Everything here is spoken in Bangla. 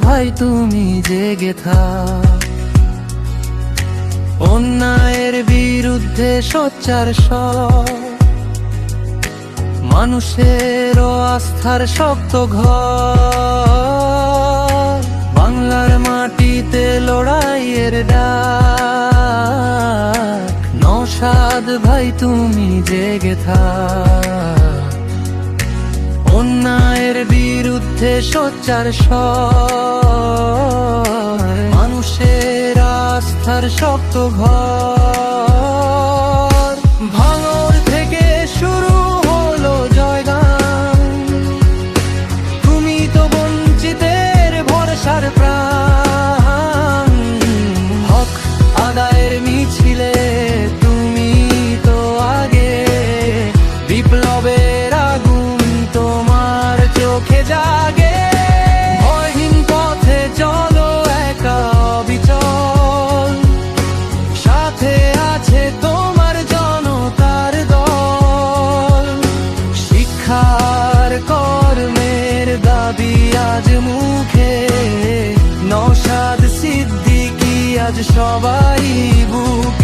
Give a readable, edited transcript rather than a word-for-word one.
ভাই তুমি জেগে থাক, অন্যায়ের বিরুদ্ধে সোচ্চার স্বর, মানুষের আস্থার শক্ত ঘর। বাংলার মাটিতে লড়াইয়ের ডাক, নওশাদ ভাই তুমি জেগে থাক, অন্যায়ের বিরুদ্ধে সোচ্চার স্বর, মানুষের আস্থার শক্ত ঘর। ভাঙর থেকে শুরু হলো জয়গান, তুমি তো বঞ্চিতের ভরসার প্রাণ। হক আদায়ের মিছিলে তুমি তো আগে, বিপ্লবের আগুন তোমার চোখে জাগে। ভয়হীন পথে চলো একা অবিচল, সাথে আছে তোমার জনতার দল। শিক্ষার কর্মের দাবি আজ মুখে, নওশাদ সিদ্দিকী আজ সবাই বুকে।